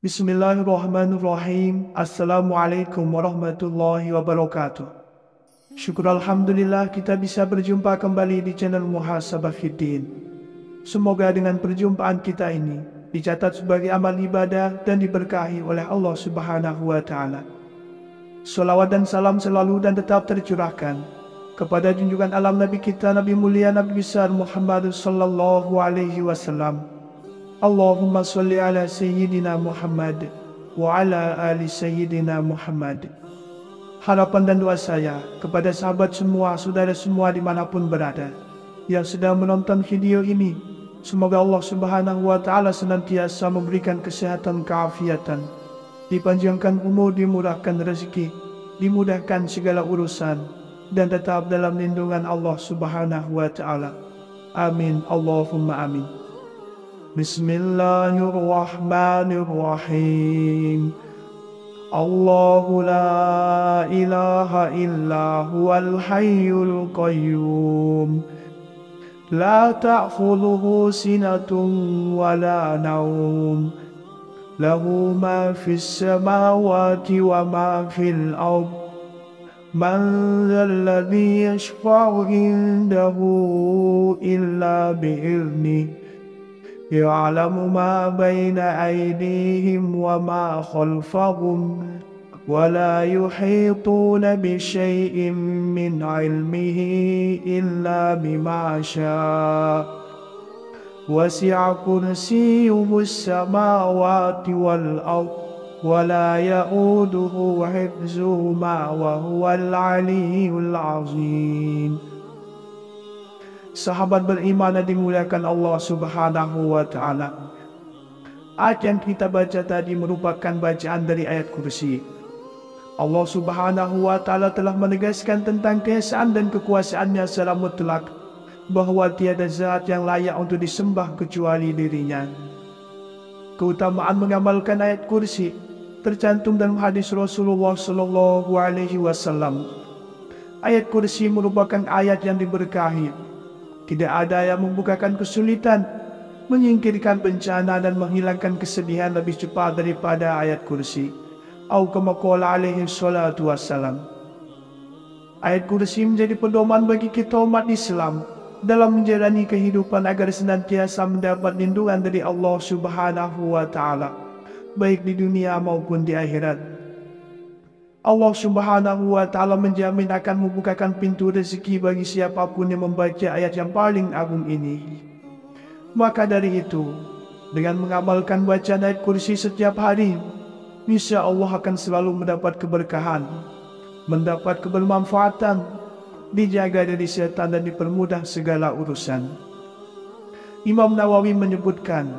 Bismillahirrahmanirrahim. Assalamualaikum warahmatullahi wabarakatuh. Syukur Alhamdulillah kita bisa berjumpa kembali di channel Muhasabah Fiddin. Semoga dengan perjumpaan kita ini dicatat sebagai amal ibadah dan diberkahi oleh Allah Subhanahu wa Ta'ala. Salawat dan salam selalu dan tetap tercurahkan kepada junjungan alam Nabi kita, Nabi mulia, Nabi besar Muhammad sallallahu alaihi wasallam. Allahumma salli ala Sayyidina Muhammad wa ala ali Sayyidina Muhammad. Harapan dan doa saya kepada sahabat semua, saudara semua dimanapun berada yang sedang menonton video ini, semoga Allah Subhanahu wa Ta'ala senantiasa memberikan kesehatan, keafiatan, dipanjangkan umur, dimurahkan rezeki, dimudahkan segala urusan, dan tetap dalam lindungan Allah Subhanahu wa Ta'ala. Amin, Allahumma amin. Bismillahirrahmanirrahim. Allahu la ilaha illa huwal hayyul qayyum. La ta'khudhuhu sinatun wa la nawm. Lahu ma fis samawati wa ma fil ard. Man dzalladzi yashfa'u indahu illa bi'idhnihi. يعلم ما بين أيديهم وما خلفهم ولا يحيطون بشيء من علمه إلا بما شاء وسع كرسيه السماوات والأرض ولا يؤوده حفظهما وهو العلي العظيم. Sahabat beriman yang dimuliakan Allah Subhanahu wa Ta'ala, ayat yang kita baca tadi merupakan bacaan dari ayat kursi. Allah Subhanahu wa Ta'ala telah menegaskan tentang keesaan dan kekuasaannya secara mutlak, bahwa tiada zat yang layak untuk disembah kecuali dirinya. Keutamaan mengamalkan ayat kursi tercantum dalam hadis Rasulullah Sallallahu Alaihi Wasallam. Ayat kursi merupakan ayat yang diberkahi. Tidak ada yang membukakan kesulitan, menyingkirkan bencana dan menghilangkan kesedihan lebih cepat daripada ayat kursi. Au kama qala alaihi salatu wassalam. Ayat kursi menjadi pedoman bagi kita umat Islam dalam menjalani kehidupan agar senantiasa mendapat lindungan dari Allah Subhanahu wa Ta'ala, baik di dunia maupun di akhirat. Allah Subhanahu wa Ta'ala menjamin akan membukakan pintu rezeki bagi siapapun yang membaca ayat yang paling agung ini. Maka dari itu, dengan mengamalkan bacaan ayat kursi setiap hari, insya Allah akan selalu mendapat keberkahan, mendapat kebermanfaatan, dijaga dari setan dan dipermudah segala urusan. Imam Nawawi menyebutkan,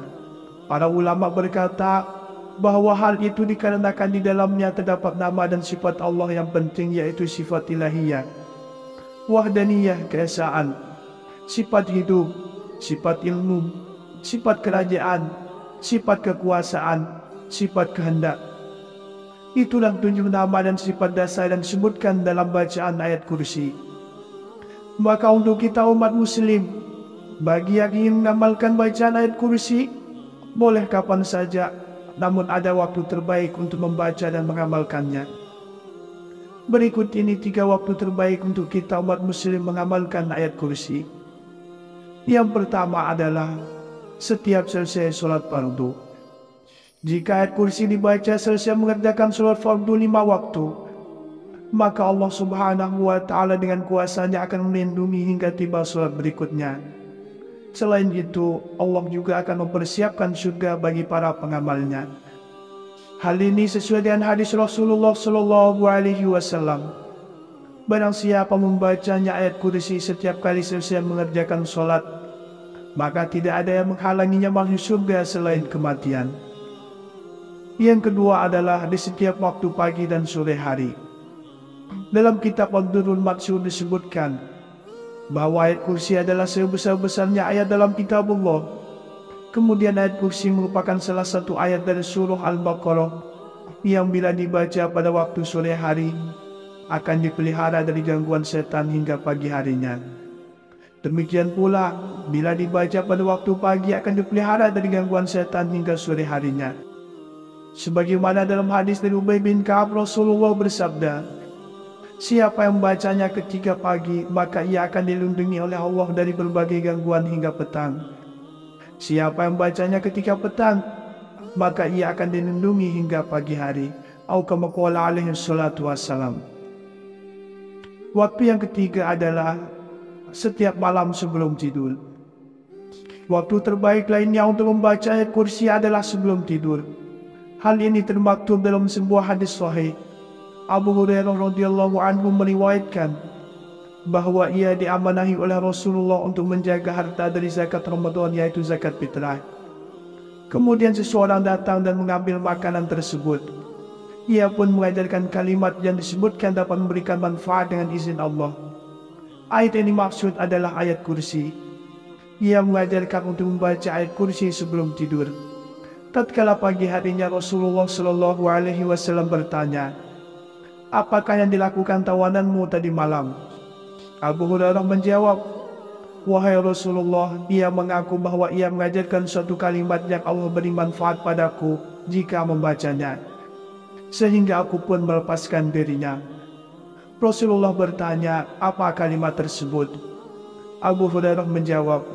para ulama berkata bahwa hal itu dikarenakan di dalamnya terdapat nama dan sifat Allah yang penting, yaitu sifat ilahiyah, wahdaniyah keesaan, sifat hidup, sifat ilmu, sifat kerajaan, sifat kekuasaan, sifat kehendak. Itulah tunjuk nama dan sifat dasar yang disebutkan dalam bacaan ayat kursi. Maka untuk kita umat muslim, bagi yang ingin mengamalkan bacaan ayat kursi, boleh kapan saja, namun ada waktu terbaik untuk membaca dan mengamalkannya. Berikut ini 3 waktu terbaik untuk kita umat muslim mengamalkan ayat kursi. Yang pertama adalah setiap selesai sholat fardu. Jika ayat kursi dibaca selesai mengerjakan sholat fardu 5 waktu, maka Allah Subhanahu wa Ta'ala dengan kuasanya akan melindungi hingga tiba sholat berikutnya. Selain itu, Allah juga akan mempersiapkan surga bagi para pengamalnya. Hal ini sesuai dengan hadis Rasulullah Sallallahu Alaihi Wasallam. Barang siapa membacanya ayat kursi setiap kali selesai mengerjakan sholat, maka tidak ada yang menghalanginya masuk surga selain kematian. Yang kedua adalah di setiap waktu pagi dan sore hari. Dalam kitab Ad-Durrul Mansur disebutkan bahwa ayat kursi adalah sebesar-besarnya ayat dalam kitab Allah. Kemudian ayat kursi merupakan salah satu ayat dari surah Al-Baqarah yang bila dibaca pada waktu sore hari akan dipelihara dari gangguan setan hingga pagi harinya. Demikian pula bila dibaca pada waktu pagi akan dipelihara dari gangguan setan hingga sore harinya. Sebagaimana dalam hadis dari Ubay bin Ka'ab, Rasulullah bersabda, siapa yang membacanya ketika pagi, maka ia akan dilindungi oleh Allah dari berbagai gangguan hingga petang. Siapa yang membacanya ketika petang, maka ia akan dilindungi hingga pagi hari. Atau kama qala alaihi salatu wassalam. Waktu yang ketiga adalah setiap malam sebelum tidur. Waktu terbaik lainnya untuk membaca ayat kursi adalah sebelum tidur. Hal ini termaktub dalam sebuah hadis sahih. Abu Hurairah radhiyallahu anhu meriwayatkan bahwa ia diamanahi oleh Rasulullah untuk menjaga harta dari zakat Ramadan, yaitu zakat fitrah. Kemudian seseorang datang dan mengambil makanan tersebut. Ia pun mengajarkan kalimat yang disebutkan dapat memberikan manfaat dengan izin Allah. Ayat yang dimaksud adalah ayat kursi. Ia mengajarkan untuk membaca ayat kursi sebelum tidur. Tatkala pagi harinya, Rasulullah Shallallahu Alaihi Wasallam bertanya, apakah yang dilakukan tawananmu tadi malam? Abu Hurairah menjawab, wahai Rasulullah, ia mengaku bahwa ia mengajarkan suatu kalimat yang Allah beri manfaat padaku jika membacanya, sehingga aku pun melepaskan dirinya. Rasulullah bertanya, apa kalimat tersebut? Abu Hurairah menjawab,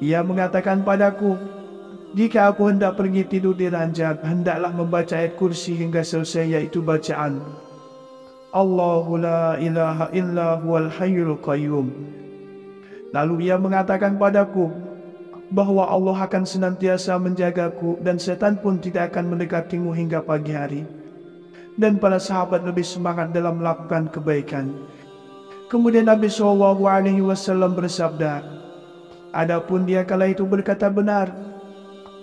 ia mengatakan padaku, jika aku hendak pergi tidur di ranjang, hendaklah membaca ayat kursi hingga selesai, yaitu bacaan Allahu la ilaha illa huwal hayyul qayyum. Lalu ia mengatakan padaku bahwa Allah akan senantiasa menjagaku dan setan pun tidak akan mendekatimu hingga pagi hari. Dan para sahabat lebih semangat dalam melakukan kebaikan. Kemudian Nabi SAW bersabda, adapun dia kala itu berkata benar,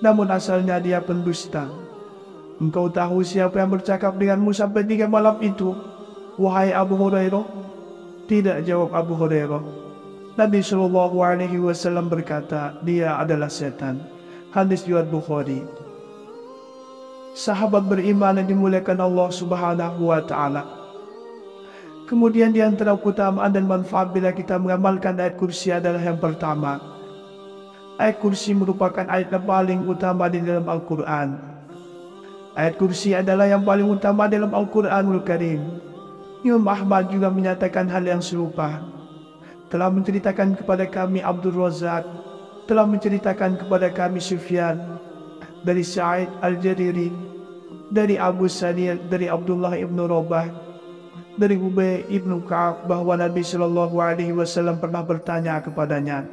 namun asalnya dia pendusta. Engkau tahu siapa yang bercakap denganmu sampai 3 malam itu, wahai Abu Hurairah? Tidak, jawab Abu Hurairah. Nabi SAW berkata, dia adalah setan. Hadis riwayat Bukhari. Sahabat beriman yang dimuliakan Allah Subhanahu wa Ta'ala. Kemudian di antara keutamaan dan manfaat bila kita mengamalkan ayat kursi adalah yang pertama, ayat kursi merupakan ayat yang paling utama di dalam Al-Quran. Ayat kursi adalah yang paling utama dalam Al-Quranul Karim. Imam Ahmad juga menyatakan hal yang serupa. Telah menceritakan kepada kami Abdul Razak, telah menceritakan kepada kami Sufyan, dari Sa'id Al-Jariri, dari Abu Sanir, dari Abdullah ibn Rabah, dari Ubay ibn Ka'ab, bahwa Nabi Shallallahu Alaihi Wasallam pernah bertanya kepadanya,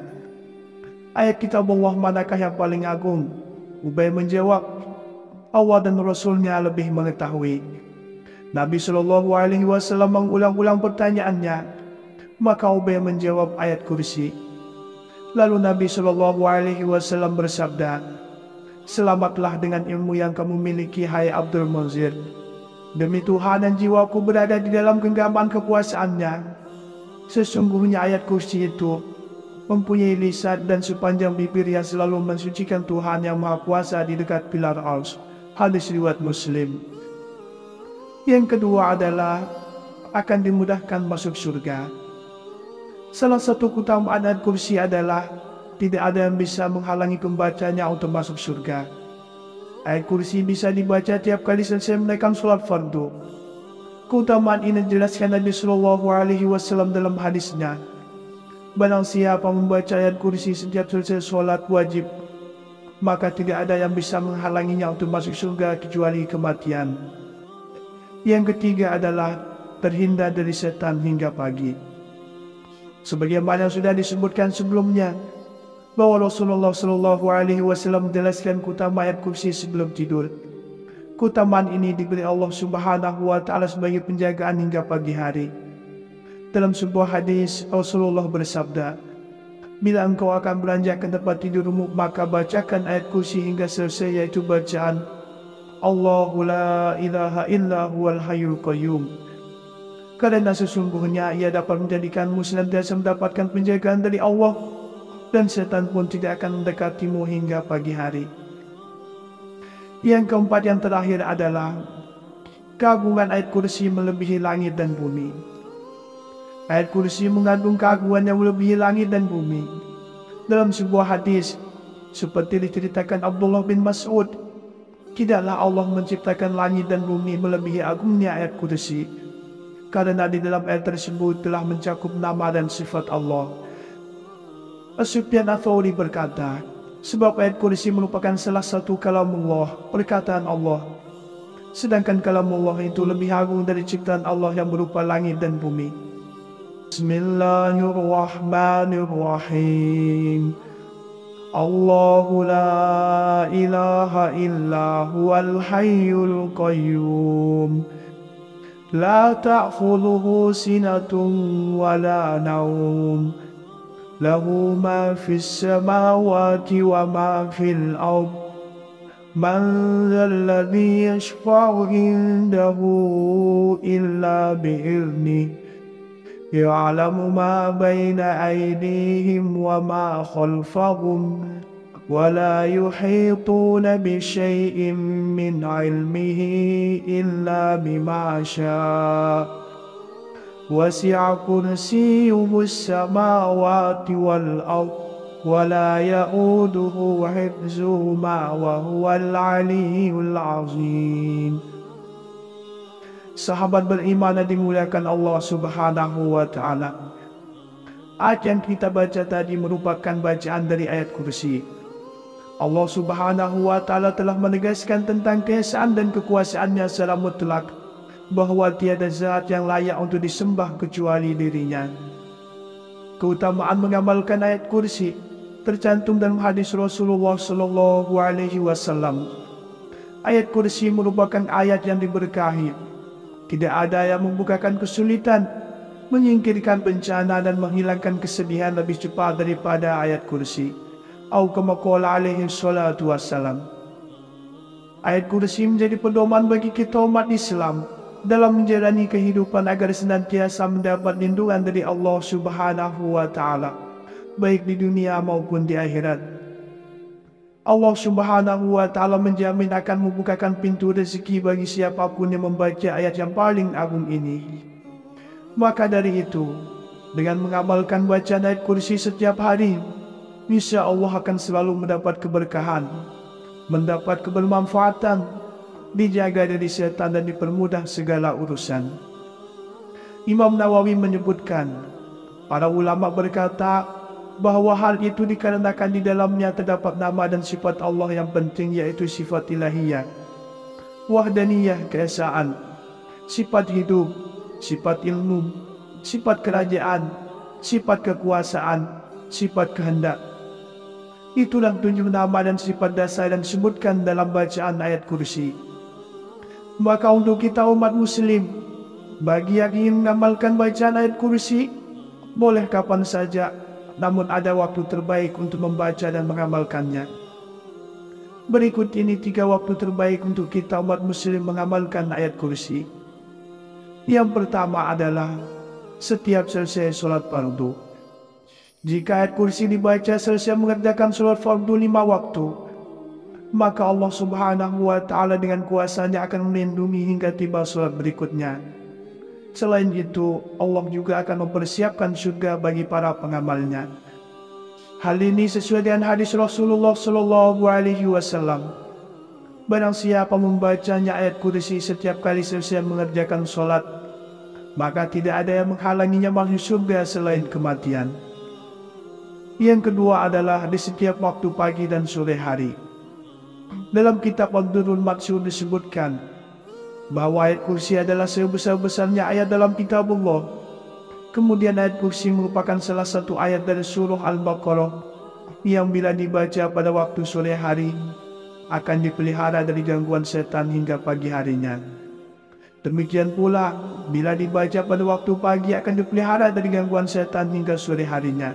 ayat kitab Allah manakah yang paling agung? Ubay menjawab, Allah dan Rasulnya lebih mengetahui. Nabi Shallallahu Alaihi Wasallam mengulang-ulang pertanyaannya, maka Ubay menjawab ayat kursi. Lalu Nabi Shallallahu Alaihi Wasallam bersabda, selamatlah dengan ilmu yang kamu miliki, hai Abdul Munzir. Demi Tuhan dan jiwaku berada di dalam genggaman kekuasaannya, sesungguhnya ayat kursi itu mempunyai lisan dan sepanjang bibir yang selalu mensucikan Tuhan yang Maha Kuasa di dekat pilar Arsy. Hadis riwayat Muslim. Yang kedua adalah akan dimudahkan masuk surga. Salah satu keutamaan ayat kursi adalah tidak ada yang bisa menghalangi pembacanya untuk masuk surga. Ayat kursi bisa dibaca tiap kali selesai menunaikan sholat fardu. Keutamaan ini dijelaskan Nabi Shallallahu Alaihi Wasallam dalam hadisnya. Barang siapa membaca ayat kursi setiap selesai sholat wajib, maka tidak ada yang bisa menghalanginya untuk masuk surga kecuali kematian. Yang ketiga adalah terhindar dari setan hingga pagi. Sebagaimana sudah disebutkan sebelumnya, bahwa Rasulullah Shallallahu Alaihi Wasallam menjelaskan keutamaan ayat kursi sebelum tidur. Keutamaan ini diberi Allah Subhanahu Wa Taala sebagai penjagaan hingga pagi hari. Dalam sebuah hadis, Rasulullah bersabda, bila engkau akan beranjak ke tempat tidurmu, maka bacakan ayat kursi hingga selesai, yaitu bacaan Allahu la ilaha illa huwal hayyul qayyum. Karena sesungguhnya ia dapat menjadikanmu senantiasa mendapatkan penjagaan dari Allah, dan setan pun tidak akan mendekatimu hingga pagi hari. Yang keempat, yang terakhir adalah keagungan ayat kursi melebihi langit dan bumi. Ayat kursi mengandung keagungan yang melebihi langit dan bumi. Dalam sebuah hadis, seperti diceritakan Abdullah bin Mas'ud, Tidaklah Allah menciptakan langit dan bumi melebihi agungnya ayat kursi, karena di dalam ayat tersebut telah mencakup nama dan sifat Allah. As-Sufyan Ats-Tsauri berkata, sebab ayat kursi merupakan salah satu kalamullah, perkataan Allah. Sedangkan kalamullah itu lebih agung dari ciptaan Allah yang berupa langit dan bumi. Bismillahirrahmanirrahim. Allahu la ilaha illa huwal hayyul qayyum. La ta'khudhuhu sinatun wa la nawm. Lahu ma fis samawati wa ma fil ard. Man dzalladzi yashfa'u indahu illa bi'idhnihi. يعلم ما بين أيديهم وما خلفهم ولا يحيطون بشيء من علمه إلا بما شاء وسع كرسيه السماوات والأرض ولا يؤوده حفظهما وهو العلي العظيم. Sahabat beriman yang dimuliakan Allah Subhanahu wa Ta'ala, ayat yang kita baca tadi merupakan bacaan dari ayat kursi. Allah Subhanahu wa Ta'ala telah menegaskan tentang keesaan dan kekuasaannya secara mutlak, bahwa tiada zat yang layak untuk disembah kecuali dirinya. Keutamaan mengamalkan ayat kursi tercantum dalam hadis Rasulullah Sallallahu Alaihi Wasallam. Ayat kursi merupakan ayat yang diberkahi. Tidak ada yang membukakan kesulitan, menyingkirkan bencana dan menghilangkan kesedihan lebih cepat daripada ayat kursi. Atau kama qala alaihi salatu wassalam. Ayat kursi menjadi pedoman bagi kita umat Islam dalam menjalani kehidupan agar senantiasa mendapat lindungan dari Allah Subhanahu wa Ta'ala, baik di dunia maupun di akhirat. Allah Subhanahu wa Ta'ala menjamin akan membukakan pintu rezeki bagi siapapun yang membaca ayat yang paling agung ini. Maka dari itu, dengan mengamalkan bacaan ayat kursi setiap hari, insya Allah akan selalu mendapat keberkahan, mendapat kebermanfaatan, dijaga dari setan dan dipermudah segala urusan. Imam Nawawi menyebutkan, para ulama berkata, bahwa hal itu dikarenakan di dalamnya terdapat nama dan sifat Allah yang penting, yaitu sifat ilahiyah, wahdaniyah keesaan, sifat hidup, sifat ilmu, sifat kerajaan, sifat kekuasaan, sifat kehendak. Itulah 7 nama dan sifat dasar yang disebutkan dalam bacaan ayat kursi. Maka untuk kita umat muslim, bagi yang ingin mengamalkan bacaan ayat kursi, boleh kapan saja, namun ada waktu terbaik untuk membaca dan mengamalkannya. Berikut ini 3 waktu terbaik untuk kita umat muslim mengamalkan ayat kursi. Yang pertama adalah setiap selesai sholat fardu. Jika ayat kursi dibaca selesai mengerjakan sholat fardu 5 waktu, maka Allah Subhanahu wa Ta'ala dengan kuasanya akan melindungi hingga tiba sholat berikutnya. Selain itu, Allah juga akan mempersiapkan surga bagi para pengamalnya. Hal ini sesuai dengan hadis Rasulullah Sallallahu Alaihi Wasallam. Barang siapa membacanya ayat kursi setiap kali selesai mengerjakan sholat, maka tidak ada yang menghalanginya masuk surga selain kematian. Yang kedua adalah di setiap waktu pagi dan sore hari. Dalam kitab Ad-Durrul Mansur disebutkan bahwa ayat kursi adalah sebesar-besarnya ayat dalam kitab Allah. Kemudian ayat kursi merupakan salah satu ayat dari surah Al-Baqarah yang bila dibaca pada waktu sore hari akan dipelihara dari gangguan setan hingga pagi harinya. Demikian pula bila dibaca pada waktu pagi akan dipelihara dari gangguan setan hingga sore harinya.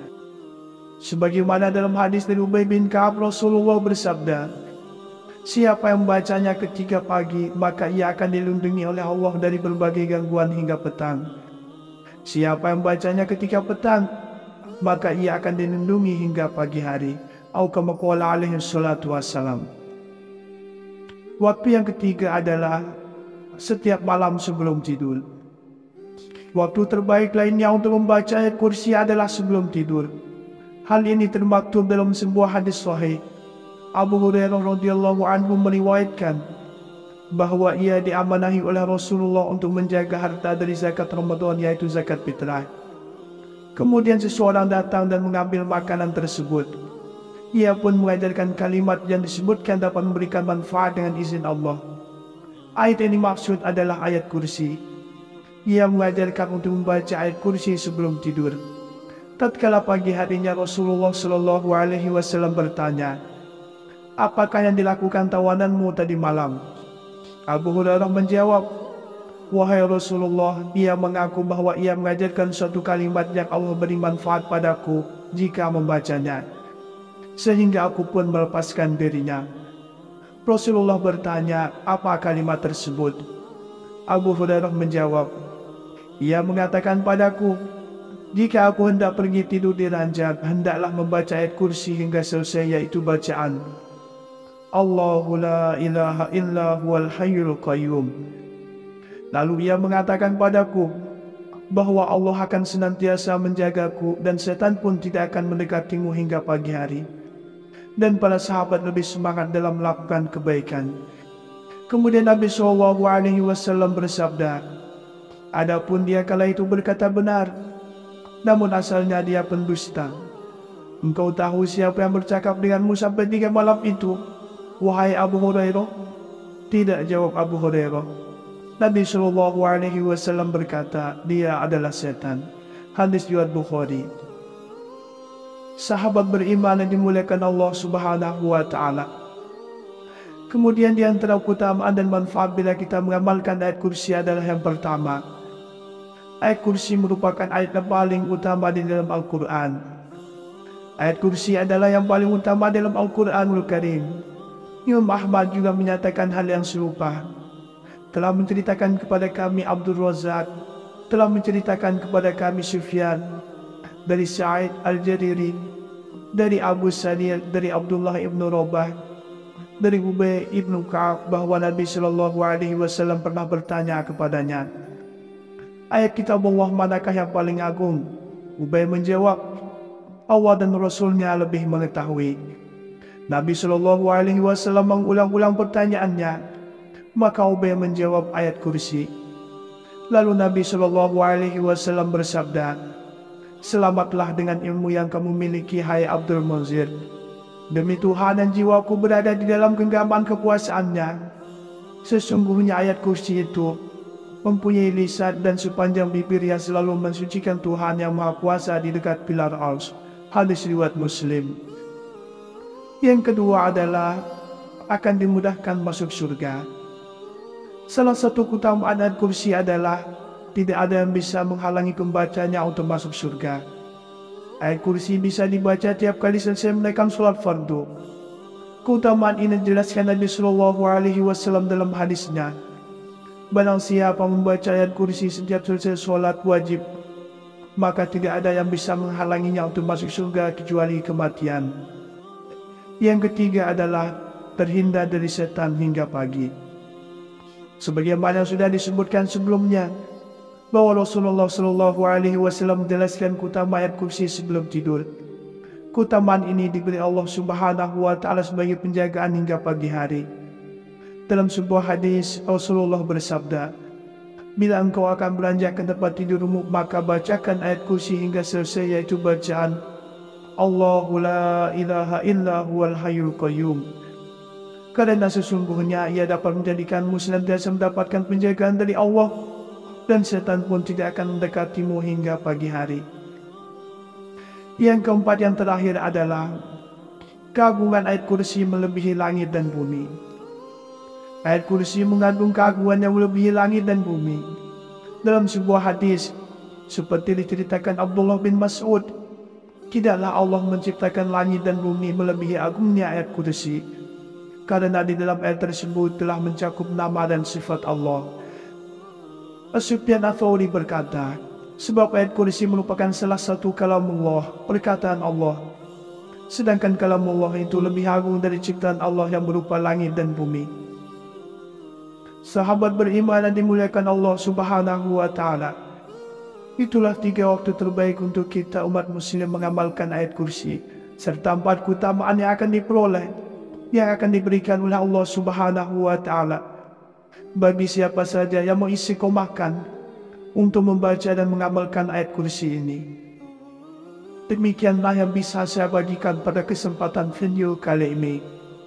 Sebagaimana dalam hadis dari Ubay bin Ka'ab, Rasulullah bersabda, siapa yang membacanya ketika pagi, maka ia akan dilindungi oleh Allah dari berbagai gangguan hingga petang. Siapa yang membacanya ketika petang, maka ia akan dilindungi hingga pagi hari. Atau kama qala alaihi salatu wassalam. Waktu yang ketiga adalah setiap malam sebelum tidur. Waktu terbaik lainnya untuk membaca ayat kursi adalah sebelum tidur. Hal ini termaktub dalam sebuah hadis sahih Abu Hurairah radhiyallahu anhu meriwayatkan bahwa ia diamanahi oleh Rasulullah untuk menjaga harta dari zakat Ramadan, yaitu zakat fitrah. Kemudian seseorang datang dan mengambil makanan tersebut. Ia pun mengajarkan kalimat yang disebutkan dapat memberikan manfaat dengan izin Allah. Ayat yang dimaksud adalah ayat kursi. Ia mengajarkan untuk membaca ayat kursi sebelum tidur. Tatkala pagi harinya Rasulullah Shallallahu Alaihi Wasallam bertanya, "Apakah yang dilakukan tawananmu tadi malam?" Abu Hurairah menjawab, "Wahai Rasulullah, ia mengaku bahwa ia mengajarkan suatu kalimat yang Allah beri manfaat padaku jika membacanya, sehingga aku pun melepaskan dirinya." Rasulullah bertanya, "Apa kalimat tersebut?" Abu Hurairah menjawab, "Ia mengatakan padaku, jika aku hendak pergi tidur di ranjang, hendaklah membaca ayat kursi hingga selesai, yaitu bacaan Allahu la ilaha illa huwal hayyul qayyum." Lalu ia mengatakan padaku bahwa Allah akan senantiasa menjagaku dan setan pun tidak akan mendekatimu hingga pagi hari. Dan para sahabat lebih semangat dalam melakukan kebaikan. Kemudian Nabi SAW bersabda, "Adapun dia kala itu berkata benar, namun asalnya dia pendusta. Engkau tahu siapa yang bercakap denganmu sampai 3 malam itu, wahai Abu Hurairah?" "Tidak," jawab Abu Hurairah. Nabi SAW berkata, "Dia adalah setan." Hadis riwayat Bukhari. Sahabat beriman yang dimuliakan Allah Subhanahu wa Ta'ala. Kemudian di antara keutamaan dan manfaat bila kita mengamalkan ayat kursi adalah yang pertama, ayat kursi merupakan ayat yang paling utama di dalam Al-Quran. Ayat kursi adalah yang paling utama dalam Al-Quranul Karim. Imam Ahmad juga menyatakan hal yang serupa. Telah menceritakan kepada kami Abdul Razak, telah menceritakan kepada kami Sufyan, dari Sa'id Al-Jariri, dari Abu Sanil, dari Abdullah ibn Rabah, dari Ubay ibn Ka'ab, bahwa Nabi Shallallahu Alaihi Wasallam pernah bertanya kepadanya, "Ayat kitab Allah manakah yang paling agung?" Ubay menjawab, "Allah dan Rasulnya lebih mengetahui." Nabi Shallallahu Alaihi Wasallam mengulang-ulang pertanyaannya, maka Ubay menjawab, "Ayat kursi." Lalu Nabi Shallallahu Alaihi Wasallam bersabda, "Selamatlah dengan ilmu yang kamu miliki, hai Abdul Munzir. Demi Tuhan dan jiwaku berada di dalam genggaman kekuasaannya, sesungguhnya ayat kursi itu mempunyai lisan dan sepanjang bibir yang selalu mensucikan Tuhan yang Maha Kuasa di dekat pilar Arsy." Hadis riwayat Muslim. Yang kedua adalah akan dimudahkan masuk surga. Salah satu keutamaan ayat kursi adalah tidak ada yang bisa menghalangi pembacanya untuk masuk surga. Ayat kursi bisa dibaca tiap kali selesai menunaikan sholat fardu. Keutamaan ini dijelaskan Nabi Shallallahu Alaihi Wasallam dalam hadisnya, "Barang siapa membaca ayat kursi setiap selesai sholat wajib, maka tidak ada yang bisa menghalanginya untuk masuk surga kecuali kematian." Yang ketiga adalah terhindar dari setan hingga pagi. Sebagaimana sudah disebutkan sebelumnya, bahwa Rasulullah Shallallahu Alaihi Wasallam menjelaskan keutamaan ayat kursi sebelum tidur. Keutamaan ini diberi Allah Subhanahu Wa Taala sebagai penjagaan hingga pagi hari. Dalam sebuah hadis Rasulullah bersabda, "Bila engkau akan beranjak ke tempat tidurmu, maka bacakan ayat kursi hingga selesai, yaitu bacaan Allahu la ilaha illa huwal hayyul qayyum. Karena sesungguhnya ia dapat menjadikanmu senantiasa mendapatkan penjagaan dari Allah, dan setan pun tidak akan mendekatimu hingga pagi hari." Yang keempat, yang terakhir adalah keagungan ayat kursi melebihi langit dan bumi. Ayat kursi mengandung keagungan yang melebihi langit dan bumi. Dalam sebuah hadis, seperti diceritakan Abdullah bin Mas'ud, tidaklah Allah menciptakan langit dan bumi melebihi agungnya ayat kursi, karena di dalam ayat tersebut telah mencakup nama dan sifat Allah. Sufyan Ats-Tsauri berkata, sebab ayat kursi merupakan salah satu kalamullah, perkataan Allah, sedangkan kalamullah itu lebih agung dari ciptaan Allah yang berupa langit dan bumi. Sahabat beriman yang dimuliakan Allah Subhanahu wa Ta'ala, itulah 3 waktu terbaik untuk kita umat muslim mengamalkan ayat kursi, serta 4 keutamaan yang akan diperoleh. yang akan diberikan oleh Allah Subhanahu wa Ta'ala bagi siapa saja yang mau istiqomahkan untuk membaca dan mengamalkan ayat kursi ini. Demikianlah yang bisa saya bagikan pada kesempatan video kali ini.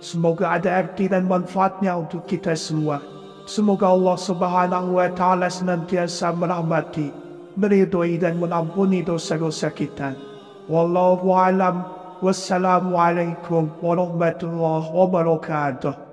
Semoga ada arti dan manfaatnya untuk kita semua. Semoga Allah Subhanahu wa Ta'ala senantiasa merahmati, meridhoi dan mengampuni dosa-dosa kita. Wallahu a'lam. Wassalamualaikum warahmatullahi wabarakatuh.